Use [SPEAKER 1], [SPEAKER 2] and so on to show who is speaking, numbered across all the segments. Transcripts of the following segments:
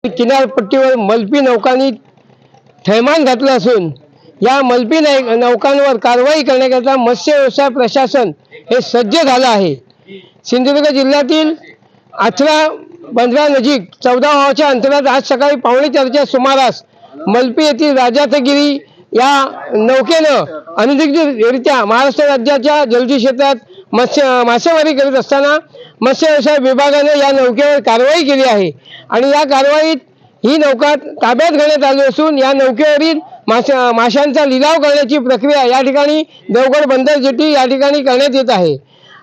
[SPEAKER 1] किनारपट्टीवर मल्पी नौकांनी थैमान घातलं असून या मल्पी नौकांवर कारवाई करण्याकरता मत्स्य व्यवसाय प्रशासन हे सज्ज झालं आहे। सिंधुदुर्ग जिल्ह्यातील आचरा बंदरा नजीक 14 भावाच्या अंतरात आज सकाळी 4:45च्या सुमारास मल्पी येथील राजाथगिरी या नौकेनं अनधिकृतरित्या महाराष्ट्र राज्याच्या जलजी क्षेत्रात मासेमारी करीत असताना मत्स्य व्यवसाय विभागाने या नौकेवर कारवाई केली आहे आणि या कारवाईत ही नौका ताब्यात घेण्यात आली असून या नौकेवरील माशांचा लिलाव करण्याची प्रक्रिया या ठिकाणी देवगड बंदर जेटी या ठिकाणी करण्यात येत आहे।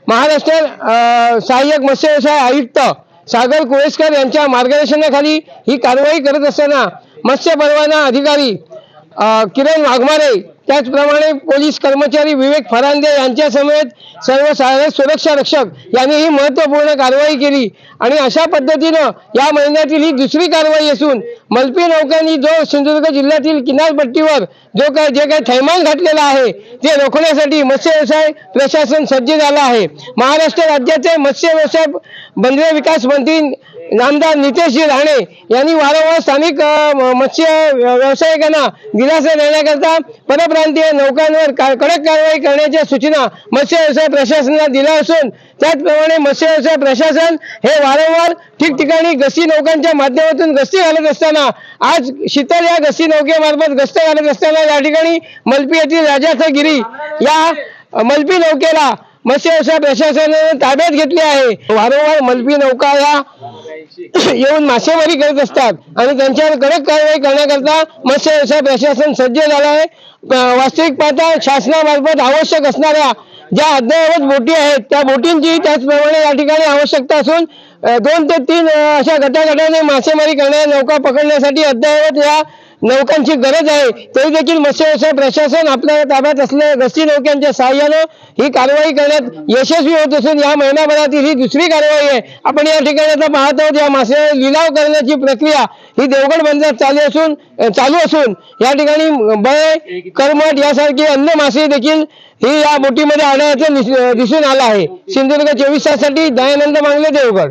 [SPEAKER 1] महाराष्ट्र सहाय्यक मत्स्य व्यवसाय आयुक्त सागर कुळेस्कर यांच्या मार्गदर्शनाखाली ही कारवाई करत असताना मत्स्य परवाना अधिकारी किरण वाघमारे त्याचप्रमाणे पोलीस कर्मचारी विवेक फरांदे यांच्या समेत सर्व सहाय्यक सुरक्षा रक्षक यांनी ही महत्त्वपूर्ण कारवाई केली आणि अशा पद्धतीनं या महिन्यातील ही दुसरी कारवाई असून मल्पी नौकांनी जो सिंधुदुर्ग जिल्ह्यातील किनारपट्टीवर जे काही थैमान घातलेला आहे ते रोखण्यासाठी मत्स्य व्यवसाय प्रशासन सज्ज झालं आहे। महाराष्ट्र राज्याचे मत्स्य व्यवसाय बंदरे विकास मंत्री नामदार नितेशजी राणे यांनी वारंवार स्थानिक मत्स्य व्यावसायिकांना दिलासा देण्याकरता परप्रांतीय नौकांवर कडक कारवाई करण्याच्या सूचना मत्स्य व्यवसाय प्रशासनाला दिल्या असून त्याचप्रमाणे मत्स्य व्यवसाय प्रशासन हे वारंवार ठिकठिकाणी गस्ती नौकांच्या माध्यमातून गस्ती घालत असताना आज शीतल या गस्ती नौकेमार्फत गस्त घालत असताना या ठिकाणी मल्पी येथील राजाथगिरी या मल्पी नौकेला मत्स्य व्यवसाय प्रशासनाने ताब्यात घेतले आहे। वारंवार मल्पी नौका या येऊन मासेमारी करत असतात आणि त्यांच्यावर कडक कारवाई करण्याकरता मत्स्य व्यवसाय प्रशासन सज्ज झालं आहे। वास्तविक पाहता शासनामार्फत आवश्यक असणाऱ्या ज्या अद्ययावत बोटी आहेत त्या बोटींची त्याचप्रमाणे या ठिकाणी आवश्यकता असून 2 ते 3 अशा गटागटाने मासेमारी करणाऱ्या नौका पकडण्यासाठी अद्ययावत या नौकांची गरज आहे। तरी देखील मत्स्य व्यवसाय प्रशासन आपल्या ताब्यात असलेल्या गस्ती नौकांच्या सहाय्याने ही कारवाई करण्यात यशस्वी होत असून या महिन्याभरातील ही दुसरी कारवाई आहे। आपण या ठिकाणी आता पाहत आहोत या मासे लिलाव करण्याची प्रक्रिया ही देवगड बंदरात चालू असून या ठिकाणी बळे करमट यासारखे अन्य मासे देखील ही या बोटीमध्ये आढळल्याचं दिसून आलं आहे। सिंधुदुर्ग 24 तासासाठी दयानंद मांगले, देवगड।